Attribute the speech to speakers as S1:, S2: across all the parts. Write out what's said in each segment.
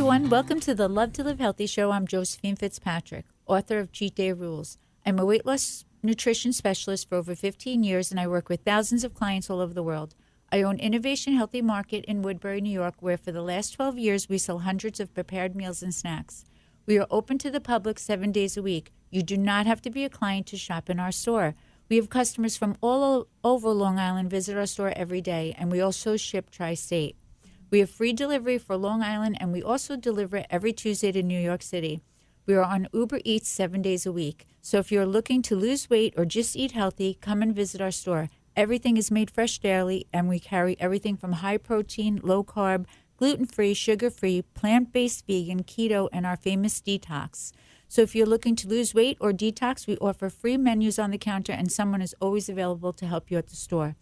S1: everyone. Welcome to the Love to Live Healthy show. I'm Josephine Fitzpatrick, author of Cheat Day Rules. I'm a weight loss nutrition specialist for over 15 years, and I work with thousands of clients all over the world. I own Innovation Healthy Market in Woodbury, New York, where for the last 12 years we sell hundreds of prepared meals and snacks. We are open to the public 7 days a week. You do not have to be a client to shop in our store. We have customers from all over Long Island visit our store every day, and we also ship tri-state. We have free delivery for Long Island, and we also deliver every Tuesday to New York City. We are on Uber Eats 7 days a week. So if you're looking to lose weight or just eat healthy, come and visit our store. Everything is made fresh daily, and we carry everything from high protein, low carb, gluten-free, sugar-free, plant-based, vegan, keto, and our famous detox. So if you're looking to lose weight or detox, we offer free menus on the counter, and someone is always available to help you at the store.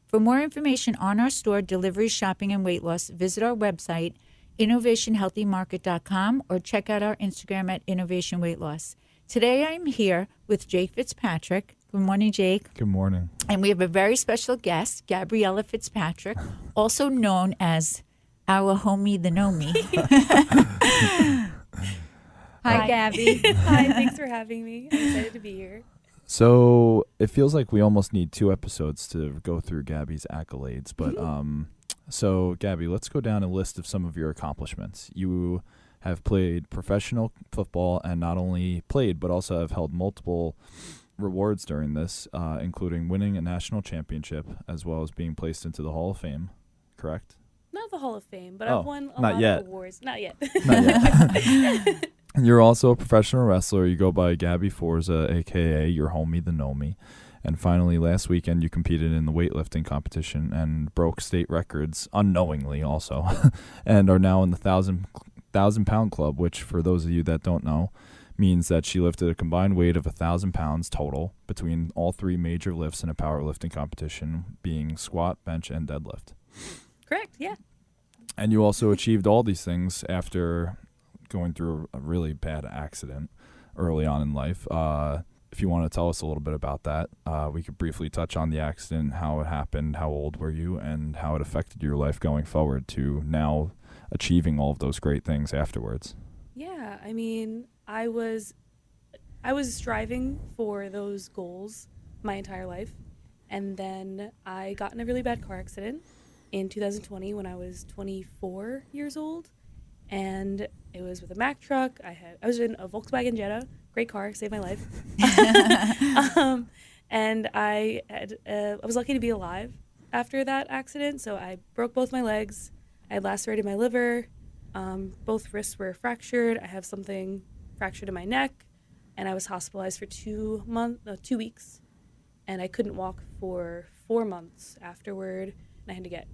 S1: For more information on our store, delivery, shopping, and weight loss, visit our website, innovationhealthymarket.com, or check out our Instagram at Innovation Weight Loss. Today I'm here with Jake Fitzpatrick. Good morning, Jake.
S2: Good morning.
S1: And we have a very special guest, Gabriella Fitzpatrick, also known as our homie, the GNOMIE. Hi, Gabby.
S3: Hi, thanks for having me. I'm excited to be here.
S2: So it feels like we almost need 2 episodes to go through Gabby's accolades. But so Gabby, let's go down a list of some of your accomplishments. You have played professional football, and not only played, but also have held multiple rewards during this, including winning a national championship, as well as being placed into the Hall of Fame. Correct?
S3: Not the Hall of Fame, but I've won a
S2: not
S3: lot
S2: yet.
S3: of awards. Not yet.
S2: Not yet. You're also a professional wrestler. You go by Gabby Forza, a.k.a. your homie, the GNOMIE. And finally, last weekend, you competed in the weightlifting competition and broke state records, unknowingly also, and are now in the 1,000-pound club, which, for those of you that don't know, means that she lifted a combined weight of 1,000 pounds total between all 3 major lifts in a powerlifting competition, being squat, bench, and deadlift.
S3: Correct, yeah.
S2: And you also achieved all these things after going through a really bad accident early on in life. If you want to tell us a little bit about that, we could briefly touch on the accident, how it happened, how old were you, and how it affected your life going forward to now achieving all of those great things afterwards.
S3: Yeah, I mean, I was striving for those goals my entire life, and then I got in a really bad car accident in 2020 when I was 24 years old, and it was with a Mack truck. I was in a Volkswagen Jetta, great car, saved my life. And I was lucky to be alive after that accident. So I broke both my legs. I had lacerated my liver. Both wrists were fractured. I have something fractured in my neck, and I was hospitalized for 2 weeks, and I couldn't walk for 4 months afterward, and I had to get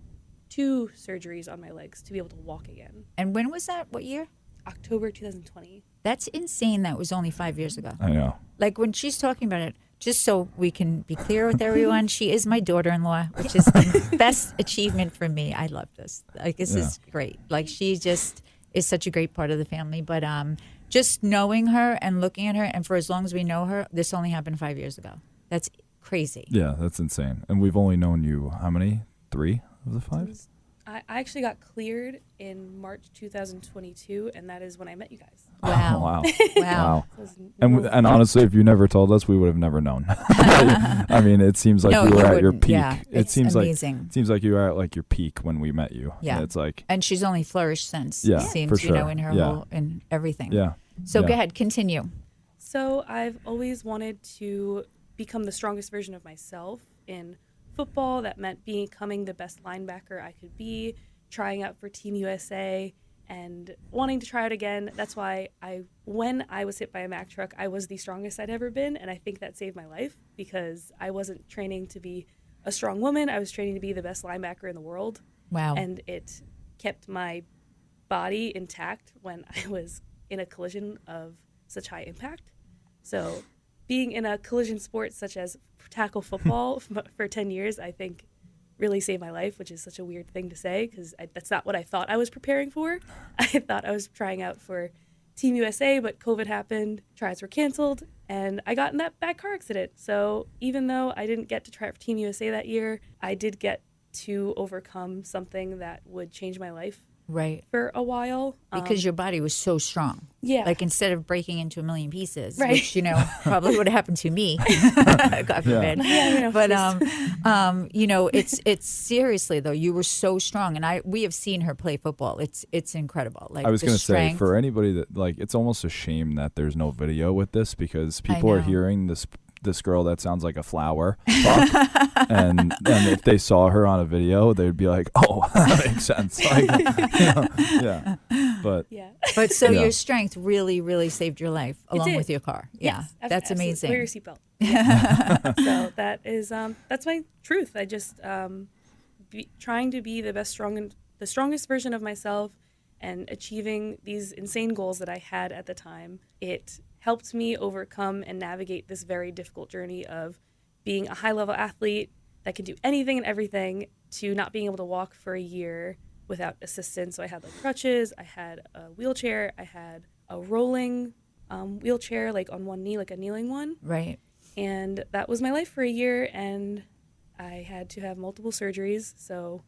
S3: 2 surgeries on my legs to be able to walk again.
S1: And when was that? What year?
S3: October 2020.
S1: That's insane. That was only 5 years ago.
S2: I know.
S1: Like when she's talking about it, just so we can be clear with everyone, she is my daughter-in-law, which is the best achievement for me. I love this. Like, this is great. Like, she just is such a great part of the family. But just knowing her and looking at her, and for as long as we know her, this only happened 5 years ago. That's crazy.
S2: Yeah, that's insane. And we've only known you, how many? 3 of the 5?
S3: I actually got cleared in March 2022, and that is when I met you guys.
S1: Wow.
S2: Oh, wow.
S1: Wow.
S2: And honestly, if you never told us, we would have never known. I mean, it seems like you were at your peak.
S1: Yeah,
S2: it seems
S1: amazing.
S2: like you were at like your peak when we met you.
S1: Yeah.
S2: And it's like,
S1: and she's only flourished since.
S2: Yeah,
S1: it seems,
S2: for sure.
S1: in her
S2: Yeah.
S1: whole, in everything.
S2: yeah.
S1: So
S2: yeah.
S1: go ahead, continue.
S3: So I've always wanted to become the strongest version of myself in football. That meant becoming the best linebacker I could be, trying out for Team USA, and wanting to try out again. That's why when I was hit by a Mack truck, I was the strongest I'd ever been, and I think that saved my life because I wasn't training to be a strong woman. I was training to be the best linebacker in the world.
S1: Wow.
S3: And it kept my body intact when I was in a collision of such high impact. So being in a collision sport such as tackle football for 10 years, I think really saved my life, which is such a weird thing to say because that's not what I thought I was preparing for. I thought I was trying out for Team USA, but COVID happened, tryouts were canceled, and I got in that bad car accident. So even though I didn't get to try out for Team USA that year, I did get to overcome something that would change my life
S1: Right.
S3: for a while.
S1: Because your body was so strong.
S3: Yeah.
S1: Like instead of breaking into a million pieces,
S3: Right.
S1: which, probably would have happened to me. God forbid. But, it's seriously though, you were so strong. And we have seen her play football. It's incredible. Like
S2: I was
S1: the
S2: going to say,
S1: strength.
S2: for anybody that, like, it's almost a shame that there's no video with this, because people are
S1: know.
S2: hearing this girl that sounds like a flower talk, and if they saw her on a video, they'd be like, oh, that makes sense. Like, yeah. But
S3: Yeah.
S1: But so
S2: Yeah.
S1: your strength really, really saved your life along
S3: did.
S1: with your car. Yeah.
S3: Yes,
S1: That's
S3: absolutely.
S1: amazing.
S3: Wear your seatbelt. Yeah. So that is that's my truth. I just trying to be the strongest version of myself and achieving these insane goals that I had at the time. It helped me overcome and navigate this very difficult journey of being a high-level athlete that can do anything and everything to not being able to walk for a year without assistance. So I had like crutches, I had a wheelchair, I had a rolling wheelchair, like on one knee, like a kneeling one.
S1: Right.
S3: And that was my life for a year, and I had to have multiple surgeries. So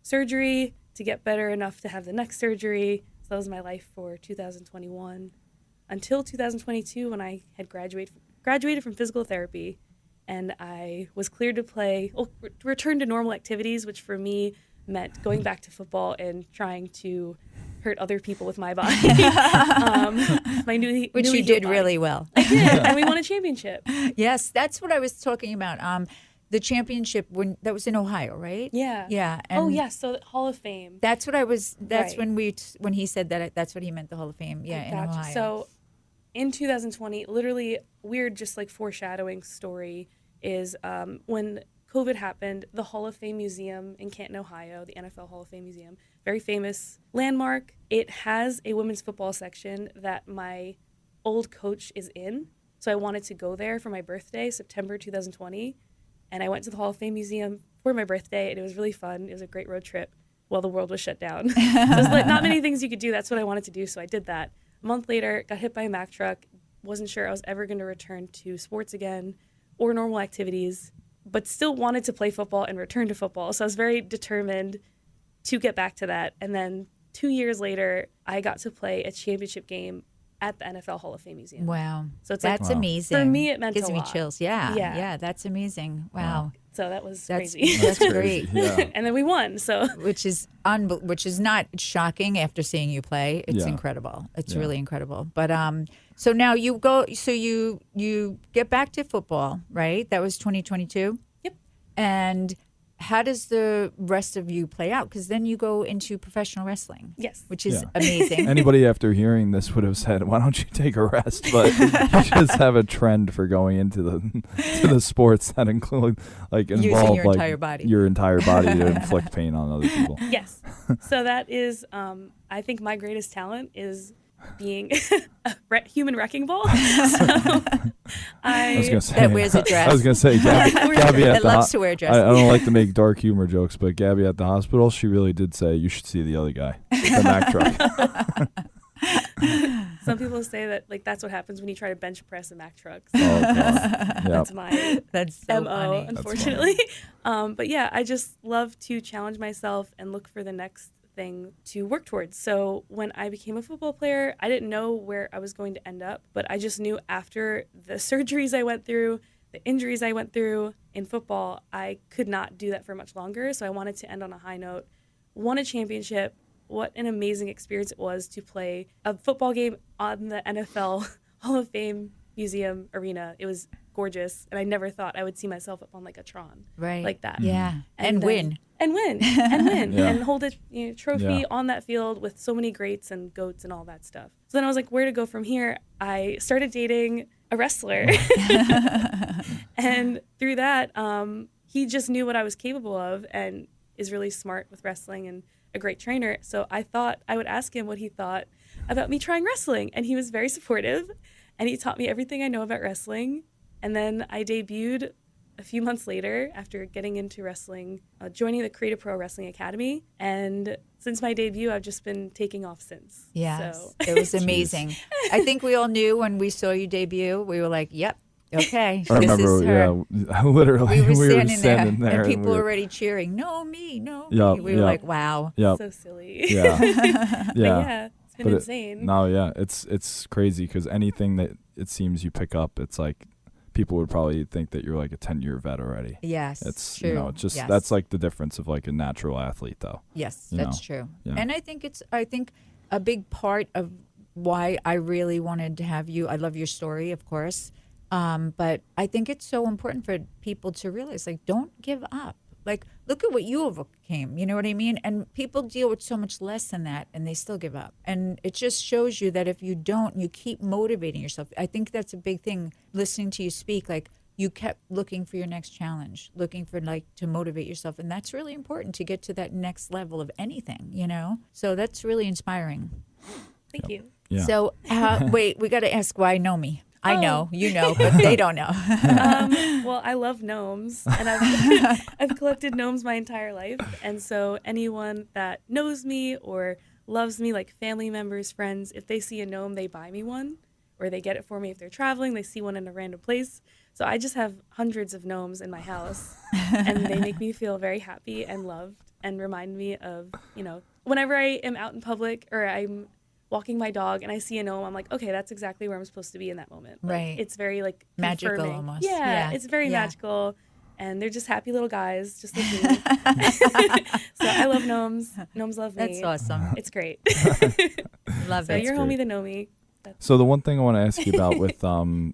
S3: surgery to get better enough to have the next surgery. So that was my life for 2021 until 2022, when I had graduated from physical therapy, and I was cleared to return to normal activities, which for me meant going back to football and trying to hurt other people with my body.
S1: Which you did really well.
S3: I did, and we won a championship.
S1: Yes, that's what I was talking about. The championship that was in Ohio, right?
S3: Yeah.
S1: Yeah.
S3: So Hall of Fame.
S1: That's what I was. That's
S3: Right.
S1: when he said that. That's what he meant. The Hall of Fame. Yeah, in
S3: Gotcha.
S1: Ohio.
S3: So in 2020, literally weird, just like foreshadowing story is when COVID happened, the Hall of Fame Museum in Canton, Ohio, the NFL Hall of Fame Museum, very famous landmark. It has a women's football section that my old coach is in. So I wanted to go there for my birthday, September 2020. And I went to the Hall of Fame Museum for my birthday, and it was really fun. It was a great road trip while the world was shut down. There's like not many things you could do. That's what I wanted to do, so I did that. A month later, got hit by a Mack truck. Wasn't sure I was ever going to return to sports again or normal activities, but still wanted to play football and return to football. So I was very determined to get back to that. And then 2 years later, I got to play a championship game at the NFL Hall of Fame Museum.
S1: Wow.
S3: So it's
S1: that's
S3: like,
S1: amazing.
S3: For me, it meant
S1: gives
S3: a
S1: me
S3: lot.
S1: chills. Yeah.
S3: Yeah.
S1: Yeah. That's amazing. Wow.
S3: So that was
S1: That's
S3: crazy.
S1: that's
S2: crazy.
S1: great.
S2: Yeah.
S3: And then we won. So
S1: Which is not shocking after seeing you play. It's
S2: Yeah.
S1: incredible. It's
S2: Yeah.
S1: really incredible. But so now you go. So you get back to football, right? That was 2022.
S3: Yep.
S1: And how does the rest of you play out? Because then you go into professional wrestling.
S3: Yes.
S1: Which is
S2: Yeah.
S1: amazing.
S2: Anybody after hearing this would have said, "Why don't you take a rest?" But you just have a trend for going into the sports that include
S1: Using
S2: involve
S1: your entire body.
S2: your entire body to inflict pain on other people.
S3: Yes. So that is, I think my greatest talent is being a human wrecking ball. So
S2: I was gonna say
S1: That wears a dress.
S2: I was gonna say Gabby at
S1: That
S2: the
S1: loves to wear a dress.
S2: I don't like to make dark humor jokes, but Gabby at the hospital, she really did say you should see the other guy, the Mack truck.
S3: some people say that that's what happens when you try to bench press a Mack truck. So
S2: Oh, God.
S3: that's
S2: Yep.
S3: my
S1: That's so
S3: MO,
S1: funny.
S3: unfortunately. But yeah, I just love to challenge myself and look for the next thing to work towards. So when I became a football player, I didn't know where I was going to end up, but I just knew after the surgeries I went through, the injuries I went through in football, I could not do that for much longer. So I wanted to end on a high note, won a championship. What an amazing experience it was to play a football game on the NFL Hall of Fame Museum arena. It was gorgeous, and I never thought I would see myself up on a Tron like that.
S1: Yeah. And
S3: then-
S1: win.
S3: and win and win
S2: Yeah.
S3: and hold a trophy
S2: Yeah.
S3: on that field with so many greats and goats and all that stuff. So then I was like, where to go from here? I started dating a wrestler. And through that, he just knew what I was capable of and is really smart with wrestling and a great trainer. So I thought I would ask him what he thought about me trying wrestling. And he was very supportive, and he taught me everything I know about wrestling. And then I debuted a few months later after getting into wrestling, joining the Creative Pro Wrestling Academy. And since my debut, I've just been taking off since.
S1: Yes.
S3: So.
S1: It was amazing. I think we all knew when we saw you debut, we were like, yep, Okay,
S2: I
S1: this
S2: remember,
S1: is her.
S2: yeah, literally,
S1: We were
S2: we were
S1: standing
S2: standing
S1: there,
S2: there,
S1: and people
S2: we
S1: were
S2: were,
S1: already cheering, "No me, no
S2: Yup,
S1: me." We were
S2: yup.
S1: like, "Wow."
S2: yeah,
S3: So silly.
S2: yeah,
S3: But
S2: yeah.
S3: yeah, it's been
S2: But
S3: insane.
S2: No, yeah, it's crazy because anything that it seems you pick up, it's like people would probably think that you're like a 10-year vet already.
S1: Yes,
S2: It's
S1: true.
S2: it's just
S1: Yes.
S2: that's like the difference of like a natural athlete, though.
S1: Yes,
S2: you
S1: that's
S2: know,
S1: true.
S2: yeah.
S1: And I think a big part of why I really wanted to have you. I love your story, of course, but I think it's so important for people to realize, like, don't give up. Like, look at what you overcame. You know what I mean? And people deal with so much less than that, and they still give up. And it just shows you that if you don't, you keep motivating yourself. I think that's a big thing. Listening to you speak, like, you kept looking for your next challenge, looking for like to motivate yourself. And that's really important to get to that next level of anything, you know? So that's really inspiring.
S3: Thank you.
S2: Yeah.
S1: So wait, we got to ask why GNOME. I
S3: Oh.
S1: know, you know, but they don't know.
S3: Well, I love gnomes, and I've collected gnomes my entire life. And so anyone that knows me or loves me, like family members, friends, if they see a gnome, they buy me one, or they get it for me if they're traveling. They see one in a random place. So I just have hundreds of gnomes in my house, and they make me feel very happy and loved, and remind me of, you know, whenever I am out in public or I'm walking my dog and I see a gnome, I'm like, okay, that's exactly where I'm supposed to be in that moment. Like,
S1: Right.
S3: it's very like
S1: Magical
S3: confirming.
S1: almost.
S3: Yeah,
S1: Yeah.
S3: it's very
S1: Yeah.
S3: magical, and they're just happy little guys, just like me. So I love gnomes. Gnomes love me.
S1: That's awesome.
S3: It's great.
S1: Love
S3: So
S1: it.
S3: you're
S2: great.
S3: homie the Gnomie.
S2: So the one thing I want to ask you about with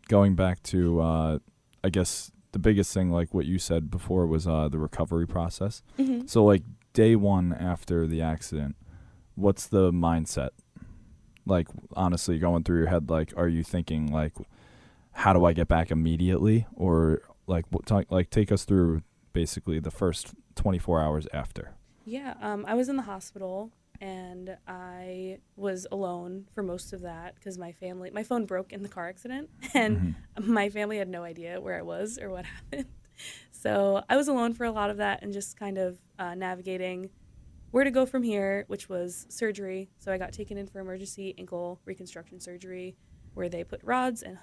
S2: going back to I guess the biggest thing, like what you said before, was the recovery process.
S3: Mm-hmm.
S2: So like day one after the accident, what's the mindset? Like honestly, going through your head, like are you thinking like, how do I get back immediately, or like take us through basically the first 24 hours after?
S3: Yeah, I was in the hospital, and I was alone for most of that because my phone broke in the car accident, and my family had no idea where I was or what happened. So I was alone for a lot of that, and just kind of navigating where to go from here, which was surgery. So I got taken in for emergency ankle reconstruction surgery, where they put rods and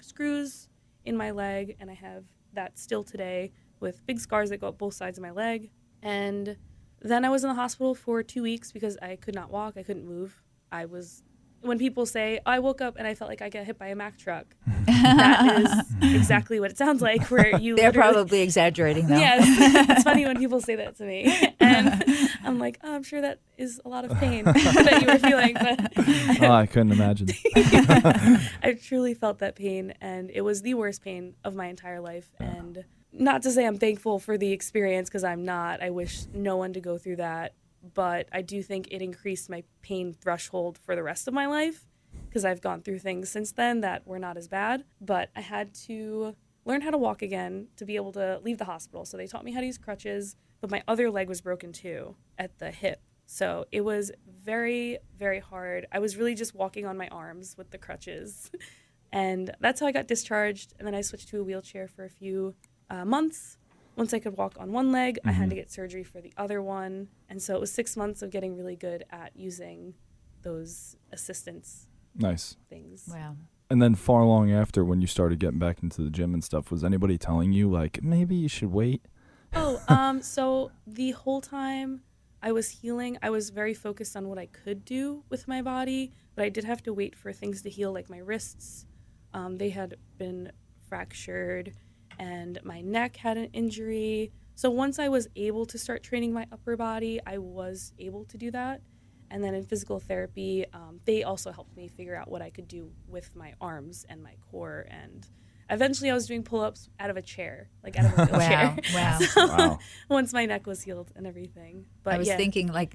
S3: screws in my leg, and I have that still today with big scars that go up both sides of my leg. And then I was in the hospital for 2 weeks because I could not walk. I couldn't move. When people say, I woke up and I felt like I got hit by a Mack truck, that is exactly what it sounds like, where you
S1: They're
S3: literally-
S1: probably exaggerating, though.
S3: Yes, it's funny when people say that to me. And I'm like, oh, I'm sure that is a lot of pain that you were feeling. But
S2: Oh, I couldn't imagine.
S3: I truly felt that pain, and it was the worst pain of my entire life. And not to say I'm thankful for the experience, because I'm not. I wish no one to go through that. But I do think it increased my pain threshold for the rest of my life, because I've gone through things since then that were not as bad. But I had to learn how to walk again to be able to leave the hospital. So they taught me how to use crutches, but my other leg was broken too at the hip. So it was very, very hard. I was really just walking on my arms with the crutches. And that's how I got discharged. And then I switched to a wheelchair for a few months. Once I could walk on one leg, I had to get surgery for the other one. And so it was 6 months of getting really good at using those assistance
S2: Nice.
S3: things.
S1: Wow.
S2: And then far long after, when you started getting back into the gym and stuff, was anybody telling you like maybe you should wait?
S3: Oh, so the whole time I was healing, I was very focused on what I could do with my body, but I did have to wait for things to heal, like my wrists. They had been fractured, and my neck had an injury. So once I was able to start training my upper body, I was able to do that. And then in physical therapy, they also helped me figure out what I could do with my arms and my core. And eventually I was doing pull-ups out of a chair, like out of a wheelchair.
S1: Wow.
S3: So
S2: Wow.
S3: once my neck was healed and everything. But
S1: I was
S3: yeah.
S1: thinking, like,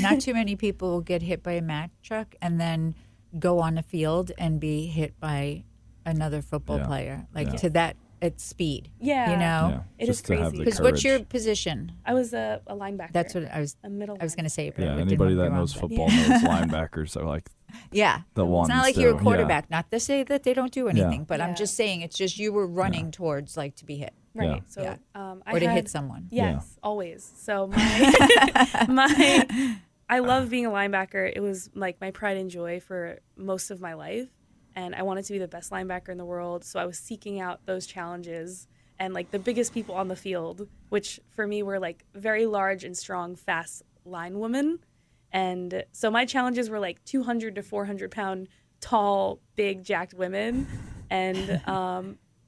S1: not too many people will get hit by a Mack truck and then go on the field and be hit by another football
S2: Yeah.
S1: player, like
S2: Yeah.
S1: to that at speed.
S3: Yeah.
S1: You know,
S2: Yeah.
S3: It
S2: Just
S3: is
S2: to have
S3: crazy.
S2: the
S1: because what's your
S2: courage.
S1: position?
S3: I was a linebacker.
S1: That's what I was.
S3: a middle.
S1: I was going to say, but
S2: Yeah,
S1: I didn't
S2: anybody
S1: want to
S2: that
S1: go wrong,
S2: knows
S1: but-
S2: football knows linebackers are like
S1: Yeah,
S2: the ones.
S1: it's not like
S2: that-
S1: you're a
S2: yeah.
S1: quarterback. Not to say that they don't do anything, but I'm
S3: Yeah.
S1: just saying it's just you were running towards like to be hit
S3: Right.
S2: Yeah.
S3: So
S1: Yeah.
S3: I
S1: or to
S3: had,
S1: hit someone.
S3: Yes, always. So I love being a linebacker. It was like my pride and joy for most of my life. and I wanted to be the best linebacker in the world. So I was seeking out those challenges and like the biggest people on the field, which for me were like very large and strong, fast line women. And so my challenges were like 200 to 400 pound, tall, big, jacked women. And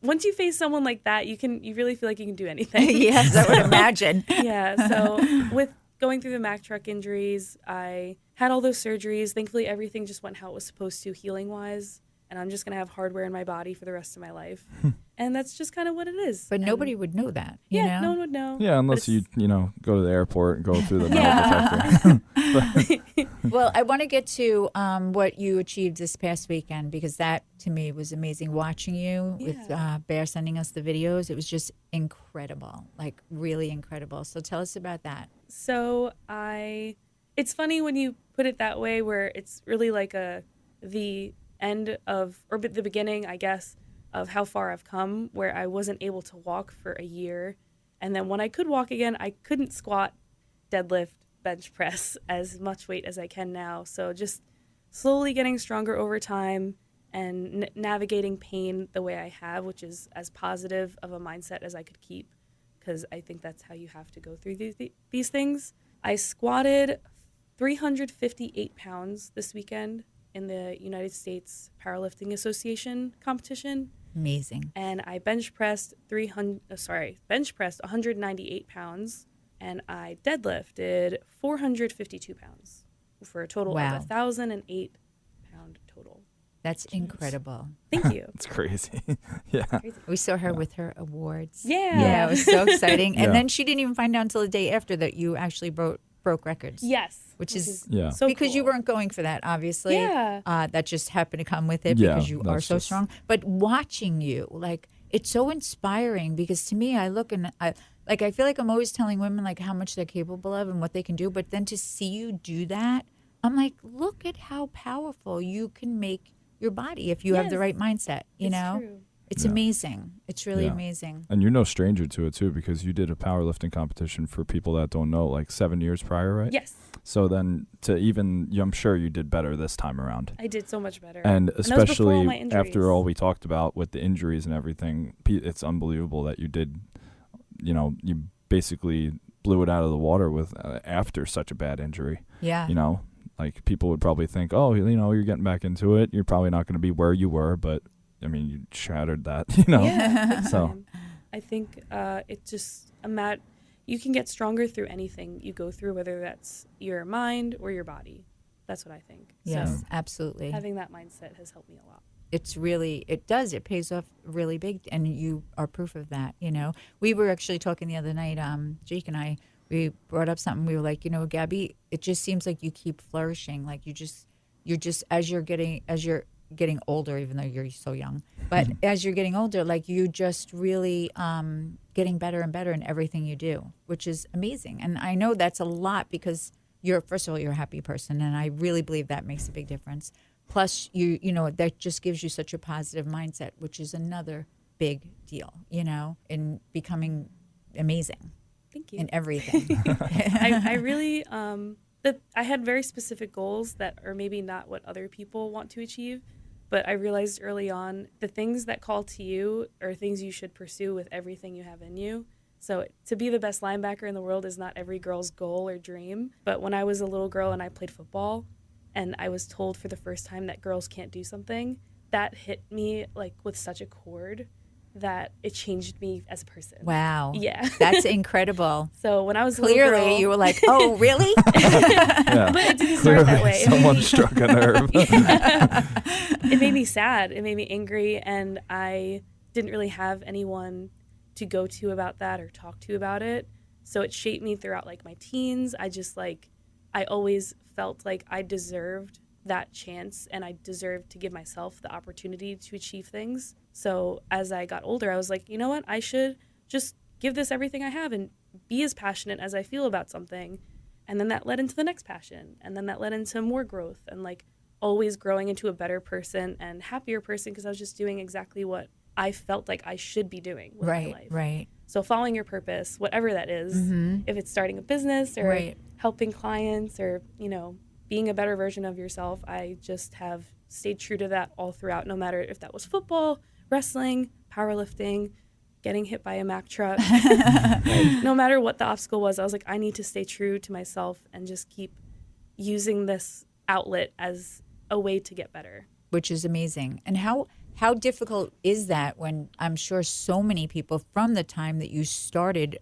S3: once you face someone like that, you really feel like you can do anything.
S1: Yes, I would imagine.
S3: Yeah. So with going through the Mack truck injuries, I had all those surgeries. Thankfully, everything just went how it was supposed to, healing wise. And I'm just going to have hardware in my body for the rest of my life. And that's just kind of what it is.
S1: But
S3: and
S1: nobody would know that, you know?
S3: no one would know.
S2: Yeah, unless you go to the airport and go through the metal detector.
S1: Well, I want to get to what you achieved this past weekend, because that, to me, was amazing. Watching you with Bear sending us the videos, it was just incredible, like really incredible. So tell us about that.
S3: So it's funny when you put it that way, where it's really like the end of, or the beginning, I guess, of how far I've come, where I wasn't able to walk for a year. And then when I could walk again, I couldn't squat, deadlift, bench press as much weight as I can now. So just slowly getting stronger over time and navigating pain the way I have, which is as positive of a mindset as I could keep, because I think that's how you have to go through these things. I squatted 358 pounds this weekend in the United States Powerlifting Association competition.
S1: Amazing.
S3: And I bench pressed 198 pounds, and I deadlifted 452 pounds for a total of 1,008 pound total.
S1: That's incredible.
S3: Thank you.
S2: It's crazy. Yeah.
S3: Crazy.
S1: We saw her with her awards.
S3: Yeah.
S1: Yeah, it was so exciting. And
S2: Yeah.
S1: then she didn't even find out until the day after that you actually broke records.
S3: Yes.
S1: Which is
S3: so
S1: because
S3: cool.
S1: you weren't going for that, obviously.
S3: Yeah.
S1: That just happened to come with it
S2: Yeah,
S1: because you are
S2: that's
S1: so
S2: just-
S1: strong. But watching you, like, it's so inspiring, because to me, I look and I feel like I'm always telling women like how much they're capable of and what they can do. But then to see you do that, I'm like, look at how powerful you can make your body if you have the
S3: Yes.
S1: right mindset, you
S3: It's
S1: know?
S3: true.
S1: It's
S2: Yeah.
S1: amazing. It's really
S2: Yeah.
S1: amazing.
S2: And you're no stranger to it, too, because you did a powerlifting competition, for people that don't know, like 7 years prior, right?
S3: Yes.
S2: So then I'm sure you did better this time around.
S3: I did so much better.
S2: And
S3: that was before all
S2: especially
S3: my injuries.
S2: after all we talked about with the injuries and everything, it's unbelievable that you did, you basically blew it out of the water with after such a bad injury.
S1: Yeah.
S2: Like people would probably think, oh, you're getting back into it. You're probably not going to be where you were, but I mean, you shattered that,
S3: Yeah.
S2: So
S3: I think it just you can get stronger through anything you go through, whether that's your mind or your body. That's what I think.
S1: Yes,
S3: So
S1: absolutely.
S3: having that mindset has helped me a lot.
S1: It pays off really big, and you are proof of that. We were actually talking the other night, Jake and I, we brought up something. We were like, Gabby, it just seems like you keep flourishing. Like you're just as you're getting older, even though you're so young, but as you're getting older, like you just really getting better and better in everything you do, which is amazing. And I know that's a lot, because first of all, you're a happy person, and I really believe that makes a big difference. Plus, that just gives you such a positive mindset, which is another big deal, in becoming amazing.
S3: Thank you.
S1: In everything.
S3: I really I had very specific goals that are maybe not what other people want to achieve, but I realized early on the things that call to you are things you should pursue with everything you have in you. So to be the best linebacker in the world is not every girl's goal or dream. But when I was a little girl and I played football, and I was told for the first time that girls can't do something, that hit me like with such a chord that it changed me as a person.
S1: Wow.
S3: Yeah.
S1: That's incredible.
S3: So when I was a little
S1: Clearly,
S3: girl,
S1: you were like, oh, really?
S2: yeah.
S3: but it didn't start that way.
S2: Someone struck a nerve.
S3: It made me sad. It made me angry, and I didn't really have anyone to go to about that or talk to about it. So it shaped me throughout like my teens. I always felt like I deserved that chance, and I deserved to give myself the opportunity to achieve things. So as I got older, I was like, you know what? I should just give this everything I have and be as passionate as I feel about something. And then that led into the next passion, and then that led into more growth, and like always growing into a better person and happier person, because I was just doing exactly what I felt like I should be doing with my life.
S1: Right.
S3: So following your purpose, whatever that is, if it's starting a business or helping clients or, being a better version of yourself, I just have stayed true to that all throughout, no matter if that was football, wrestling, powerlifting, getting hit by a Mack truck. Like, no matter what the obstacle was, I was like, I need to stay true to myself and just keep using this outlet as a way to get better.
S1: Which is amazing. And how difficult is that when I'm sure so many people from the time that you started,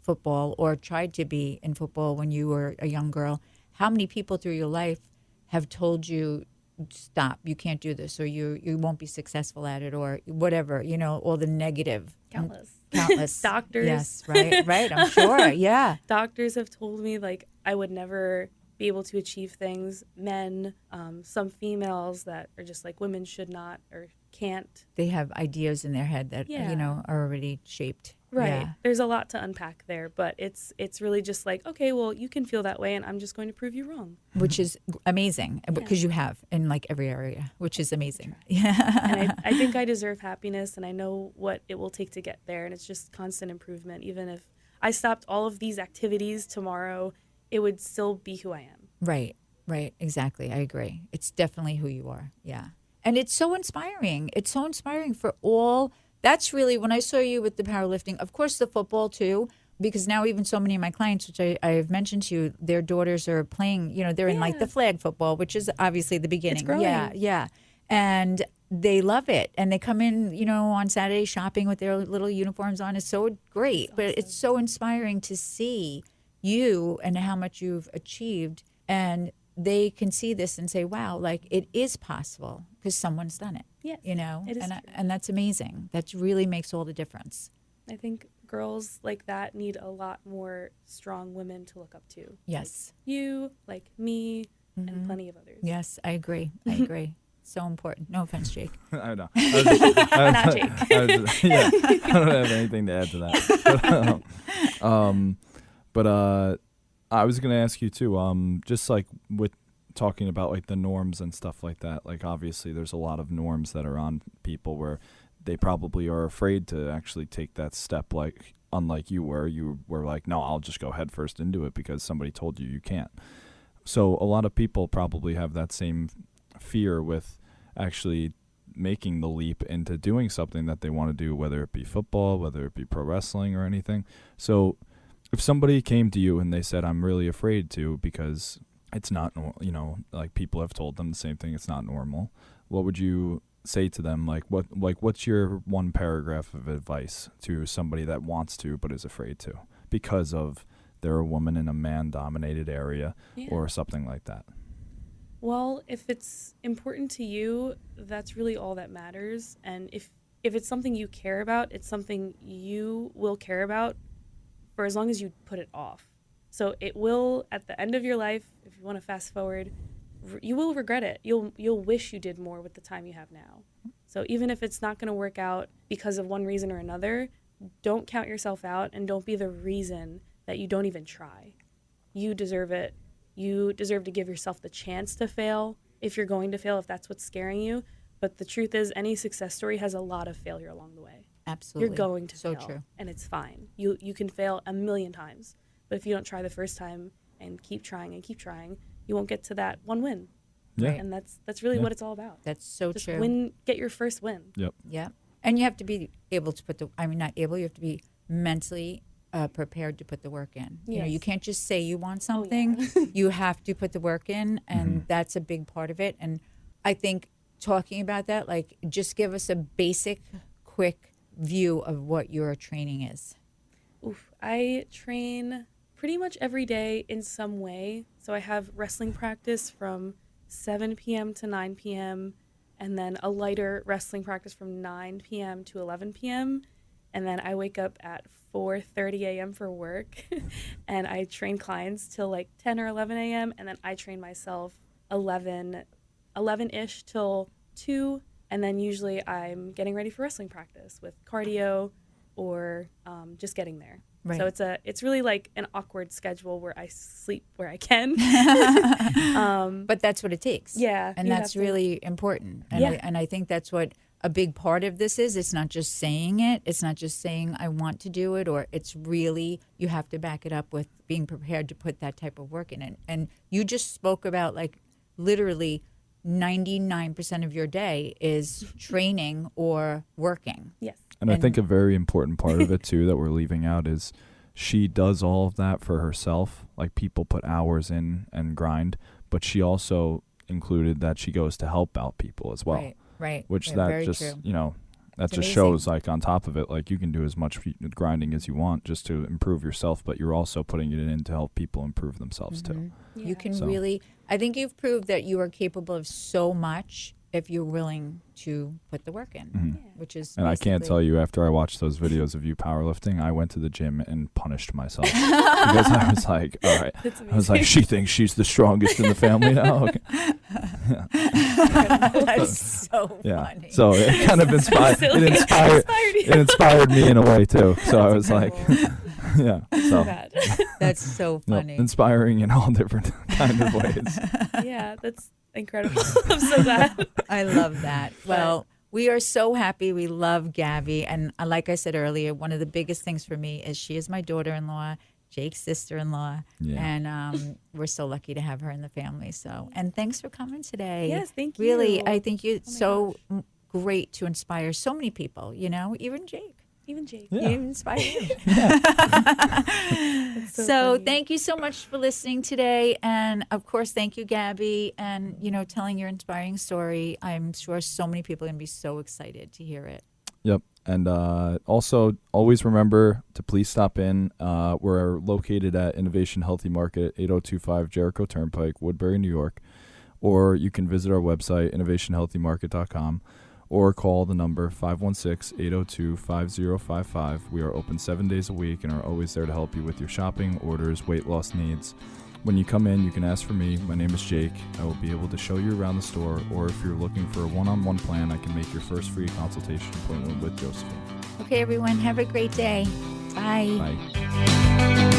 S1: football or tried to be in football when you were a young girl, how many people through your life have told you, stop, you can't do this, or you won't be successful at it, or whatever, all the negative. Countless.
S3: Doctors.
S1: Yes, right, I'm sure, yeah.
S3: Doctors have told me, like, I would never be able to achieve things. Men, some females that are just like, women should not or can't.
S1: They have ideas in their head that, are already shaped.
S3: Right.
S1: Yeah.
S3: There's a lot to unpack there, but it's really just like, okay, well, you can feel that way, and I'm just going to prove you wrong.
S1: Which is amazing, because you have in like every area, which is amazing.
S3: Yeah. And I think I deserve happiness, and I know what it will take to get there, and it's just constant improvement. Even if I stopped all of these activities tomorrow, it would still be who I am.
S1: Right, exactly. I agree. It's definitely who you are. Yeah. And it's so inspiring. It's so inspiring for all. That's really, when I saw you with the powerlifting, of course the football too, because now even so many of my clients, which I've mentioned to you, their daughters are playing, they're in like the flag football, which is obviously the beginning.
S3: It's growing.
S1: Yeah. And they love it. And they come in, on Saturday shopping with their little uniforms on. It's so great. But
S3: awesome.
S1: it's so inspiring to see you and how much you've achieved. And they can see this and say, wow, like it is possible because somene's done it.
S3: Yes,
S1: It is
S3: true.
S1: And that's amazing. That really makes all the difference.
S3: I think girls like that need a lot more strong women to look up to.
S1: Yes.
S3: Like you, like me, and plenty of others.
S1: Yes, I agree. So important. No offense, Jake.
S2: I know.
S3: Not Jake.
S2: I don't have anything to add to that. But I was going to ask you too, just like with talking about like the norms and stuff like that, like obviously there's a lot of norms that are on people where they probably are afraid to actually take that step, like unlike you were like, no, I'll just go head first into it because somebody told you can't. So a lot of people probably have that same fear with actually making the leap into doing something that they want to do, whether it be football, whether it be pro wrestling or anything. So if somebody came to you and they said, I'm really afraid to because it's not, like people have told them the same thing, it's not normal, what would you say to them? What's your one paragraph of advice to somebody that wants to but is afraid to because of they're a woman in a man-dominated area or something like that?
S3: Well, if it's important to you, that's really all that matters. And if it's something you care about, it's something you will care about for as long as you put it off. So it will, at the end of your life, if you want to fast forward, you will regret it. You'll wish you did more with the time you have now. So even if it's not going to work out because of one reason or another, don't count yourself out and don't be the reason that you don't even try. You deserve it. You deserve to give yourself the chance to fail if you're going to fail, if that's what's scaring you. But the truth is, any success story has a lot of failure along the way.
S1: Absolutely.
S3: You're going to
S1: so
S3: fail,
S1: true.
S3: and it's fine. You can fail a million times. But if you don't try the first time and keep trying, you won't get to that one win.
S2: Yeah.
S3: Right? And that's really what it's all about.
S1: That's so
S3: Just
S1: true.
S3: Get your first win.
S2: Yep.
S1: Yeah. And you have to be able to you have to be mentally prepared to put the work in.
S3: Yes.
S1: You can't just say you want something. You have to put the work in, and that's a big part of it. And I think talking about that, like, just give us a basic, quick view of what your training is.
S3: I train pretty much every day in some way. So I have wrestling practice from 7 p.m. to 9 p.m. and then a lighter wrestling practice from 9 p.m. to 11 p.m. And then I wake up at 4:30 a.m. for work and I train clients till like 10 or 11 a.m. And then I train myself 11-ish till 2. And then usually I'm getting ready for wrestling practice with cardio or just getting there.
S1: Right.
S3: So it's really like an awkward schedule where I sleep where I can.
S1: But that's what it takes.
S3: Yeah.
S1: And that's really important. And I think that's what a big part of this is. It's not just saying it. It's not just saying I want to do it, or it's really, you have to back it up with being prepared to put that type of work in it. And you just spoke about, like, literally 99% of your day is training or working.
S3: Yes.
S2: And I think a very important part of it too that we're leaving out is she does all of that for herself. Like, people put hours in and grind, but she also included that she goes to help out people as well.
S1: Right.
S2: Which
S1: right,
S2: that
S1: very
S2: just,
S1: true.
S2: That
S1: It's
S2: just
S1: amazing.
S2: shows, like, on top of it, like, you can do as much grinding as you want just to improve yourself, but you're also putting it in to help people improve themselves too.
S3: Yeah.
S1: You can
S2: So-
S1: really, I think you've proved that you are capable of so much if you're willing to put the work in,
S2: Mhm.
S1: which is
S2: And I can't
S1: basically-
S2: tell you, after I watched those videos of you powerlifting, I went to the gym and punished myself because I was like, all right.
S3: That's
S2: I was like, she thinks she's the strongest in the family now. Okay.
S1: That's so
S2: Yeah.
S1: funny.
S2: So it kind of inspired.
S3: Silly.
S2: It inspired me in a way too. So I was like, yeah.
S3: So
S2: So
S3: bad.
S1: That's so
S2: yep,
S1: funny.
S2: inspiring in all different kind of ways.
S3: Yeah, that's incredible. I'm so glad.
S1: I love that. Well, we are so happy. We love Gabby. And like I said earlier, one of the biggest things for me is she is my daughter-in-law, Jake's sister-in-law.
S2: Yeah.
S1: And we're so lucky to have her in the family. So, and thanks for coming today.
S3: Yes, thank you.
S1: Really, I think you're
S3: Oh my
S1: so great to inspire so many people, even Jake.
S3: Even Jake.
S2: Yeah.
S1: You inspire him.
S3: That's
S1: So
S3: funny.
S1: thank you so much for listening today. And of course, thank you, Gabby, and, telling your inspiring story. I'm sure so many people are going to be so excited to hear it.
S2: Yep. And also, always remember to please stop in. We're located at Innovation Healthy Market at 8025 Jericho Turnpike, Woodbury, New York. Or you can visit our website, innovationhealthymarket.com, or call the number 516-802-5055. We are open 7 days a week and are always there to help you with your shopping, orders, weight loss needs. When you come in, you can ask for me. My name is Jake. I will be able to show you around the store, or if you're looking for a one-on-one plan, I can make your first free consultation appointment with Josephine.
S1: Okay, everyone, have a great day. Bye.
S2: Bye.